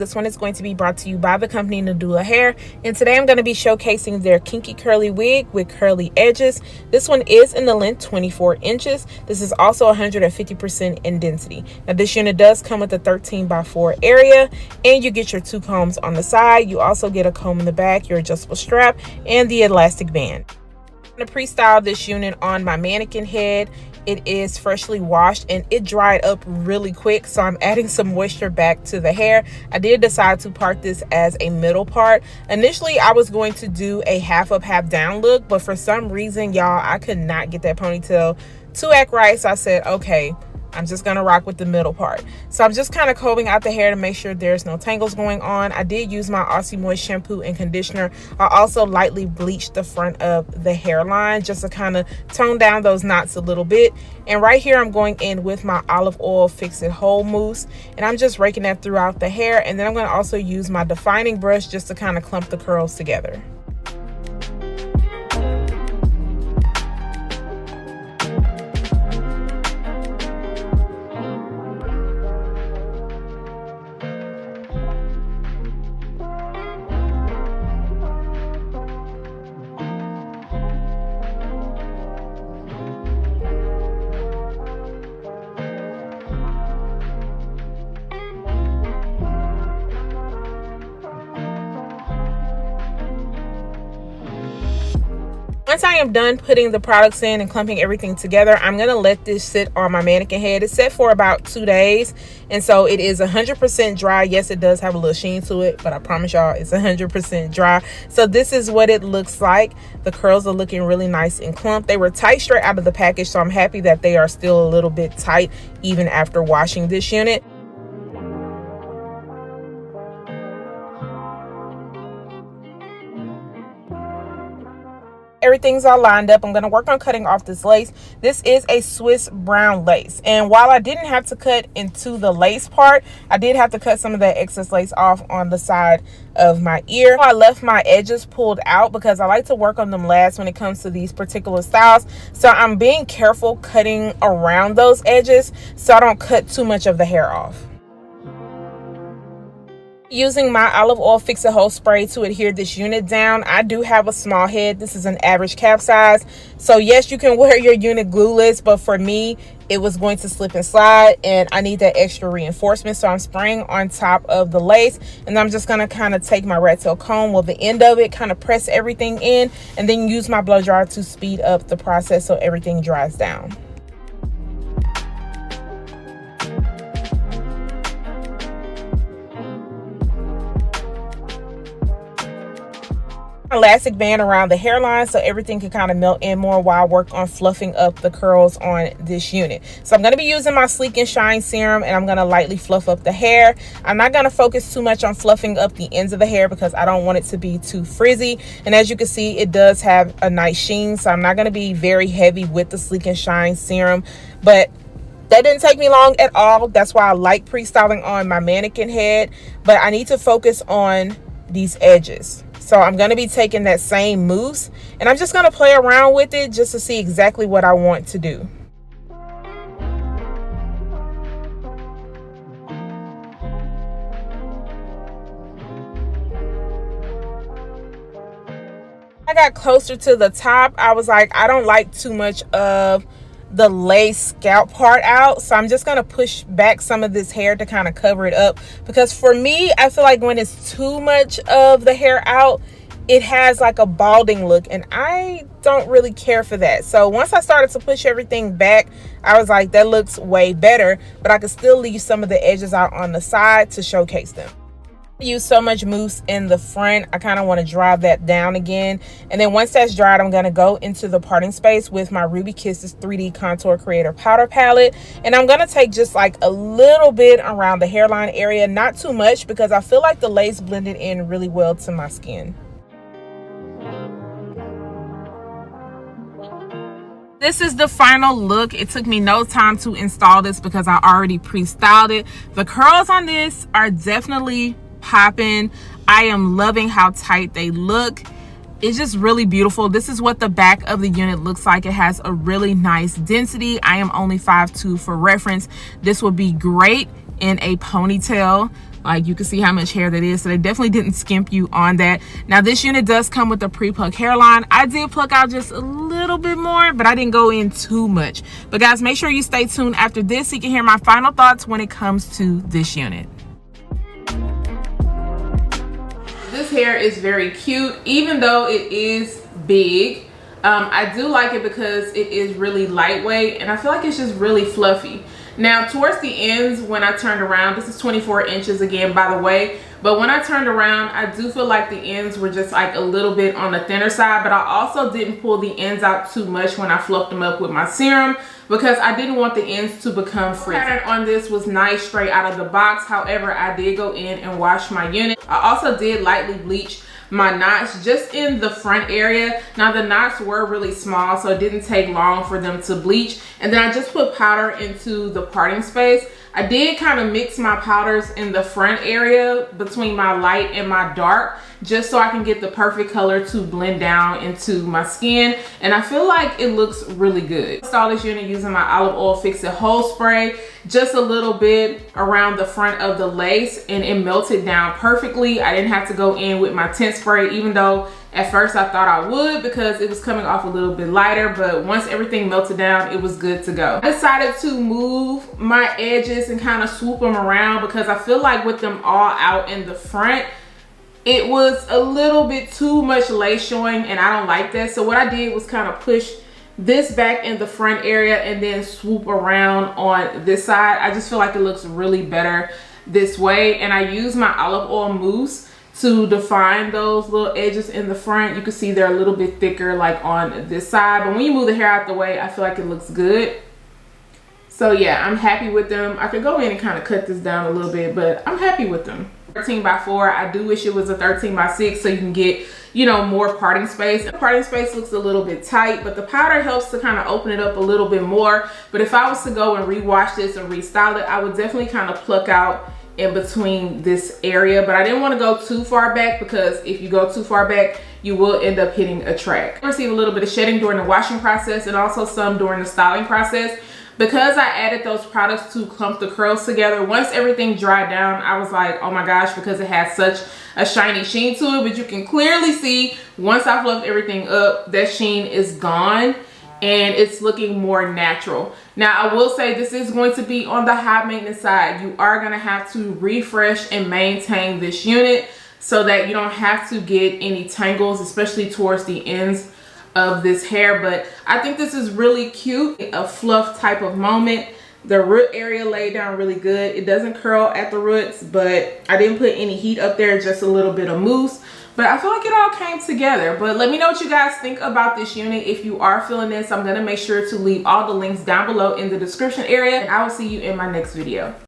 This one is going to be brought to you by the company Nadula Hair, and today I'm going to be showcasing their Kinky Curly Wig with curly edges. This one is in the length 24 inches. This is also 150% in density. Now this unit does come with a 13x4 area, and you get your 2 combs on the side. You also get a comb in the back, your adjustable strap, and the elastic band. I'm going to pre-style this unit on my mannequin head. It is freshly washed and it dried up really quick, so I'm adding some moisture back to the hair. I did decide to part this as a middle part. Initially I was going to do a half up half down look, but for some reason, y'all, I could not get that ponytail to act right, so I said, okay, I'm just gonna rock with the middle part. So I'm just kind of combing out the hair to make sure there's no tangles going on. I did use my Aussie Moist shampoo and conditioner. I also lightly bleached the front of the hairline just to kind of tone down those knots a little bit. And right here I'm going in with my olive oil Fix It Whole mousse, and I'm just raking that throughout the hair. And then I'm going to also use my defining brush just to kind of clump the curls together. Once I am done putting the products in and clumping everything together, I'm going to let this sit on my mannequin head. It's set for about 2 days, and so it is 100% dry. Yes, it does have a little sheen to it, but I promise y'all it's 100% dry. So this is what it looks like. The curls are looking really nice and clumped. They were tight straight out of the package, so I'm happy that they are still a little bit tight even after washing this unit. Everything's all lined up. I'm going to work on cutting off this lace. This is a Swiss brown lace, and while I didn't have to cut into the lace part, I did have to cut some of that excess lace off on the side of my ear. I left my edges pulled out because I like to work on them last when it comes to these particular styles, so I'm being careful cutting around those edges so I don't cut too much of the hair off. Using my olive oil Fix It Whole spray to adhere this unit down. I do have a small head. This is an average cap size, so yes, you can wear your unit glueless, but for me it was going to slip and slide and I need that extra reinforcement, so I'm spraying on top of the lace, and I'm just going to kind of take my rat tail comb with the end of it, kind of press everything in, and then use my blow dryer to speed up the process so everything dries down. Elastic band around the hairline so everything can kind of melt in more while I work on fluffing up the curls on this unit. So I'm going to be using my Sleek and Shine serum, and I'm going to lightly fluff up the hair. I'm not going to focus too much on fluffing up the ends of the hair because I don't want it to be too frizzy, and as you can see, it does have a nice sheen, so I'm not going to be very heavy with the Sleek and Shine serum, but that didn't take me long at all. That's why I like pre-styling on my mannequin head, but I need to focus on these edges. So I'm going to be taking that same mousse and I'm just going to play around with it just to see exactly what I want to do. I got closer to the top. I was like, I don't like too much of the lace scalp part out, so I'm just going to push back some of this hair to kind of cover it up, because for me, I feel like when it's too much of the hair out, it has like a balding look, and I don't really care for that. So once I started to push everything back, I was like, that looks way better, but I could still leave some of the edges out on the side to showcase them. Use so much mousse in the front, I kind of want to drive that down again, and then once that's dried, I'm going to go into the parting space with my Ruby Kisses 3D Contour Creator Powder Palette, and I'm going to take just like a little bit around the hairline area, not too much, because I feel like the lace blended in really well to my skin. This is the final look. It took me no time to install this because I already pre-styled it. The curls on this are definitely popping. I am loving how tight they look. It's just really beautiful. This is what the back of the unit looks like. It has a really nice density. I am only 5'2" for reference. This would be great in a ponytail. Like, you can see how much hair that is, so they definitely didn't skimp you on that. Now this unit does come with a pre-plucked hairline. I did pluck out just a little bit more, but I didn't go in too much. But guys, make sure you stay tuned after this so you can hear my final thoughts when it comes to this unit. This hair is very cute, even though it is big. I do like it because it is really lightweight, and I feel like it's just really fluffy. Now towards the ends, when I turned around, this is 24 inches again, by the way, but when I turned around, I do feel like the ends were just like a little bit on the thinner side, but I also didn't pull the ends out too much when I fluffed them up with my serum because I didn't want the ends to become frizzy. The pattern on this was nice straight out of the box. However, I did go in and wash my unit. I also did lightly bleach my knots just in the front area. Now the knots were really small, so it didn't take long for them to bleach. And then I just put powder into the parting space. I did kind of mix my powders in the front area between my light and my dark, just so I can get the perfect color to blend down into my skin. And I feel like it looks really good. I installed this unit using my olive oil fix it whole spray, just a little bit around the front of the lace, and it melted down perfectly. I didn't have to go in with my tint spray, even though at first I thought I would because it was coming off a little bit lighter, but once everything melted down, it was good to go. I decided to move my edges and kind of swoop them around because I feel like with them all out in the front, it was a little bit too much lace showing, and I don't like that. So what I did was kind of push this back in the front area and then swoop around on this side. I just feel like it looks really better this way. And I use my olive oil mousse to define those little edges in the front. You can see they're a little bit thicker like on this side, but when you move the hair out the way, I feel like it looks good. So yeah, I'm happy with them. I could go in and kind of cut this down a little bit, but I'm happy with them. 13 by 4. I do wish it was a 13 by 6 so you can get, you know, more parting space. The parting space looks a little bit tight, but the powder helps to kind of open it up a little bit more. But if I was to go and rewash this and restyle it, I would definitely kind of pluck out in between this area, but I didn't want to go too far back because if you go too far back, you will end up hitting a track. I received a little bit of shedding during the washing process and also some during the styling process. Because I added those products to clump the curls together, once everything dried down, I was like, oh my gosh, because it had such a shiny sheen to it. But you can clearly see once I fluffed everything up, that sheen is gone and it's looking more natural. Now I will say this is going to be on the high maintenance side. You are going to have to refresh and maintain this unit so that you don't have to get any tangles, especially towards the ends of this hair. But I think this is really cute, a fluff type of moment. The root area laid down really good. It doesn't curl at the roots, but I didn't put any heat up there, just a little bit of mousse. But I feel like it all came together. But let me know what you guys think about this unit. If you are feeling this, I'm going to make sure to leave all the links down below in the description area, and I will see you in my next video.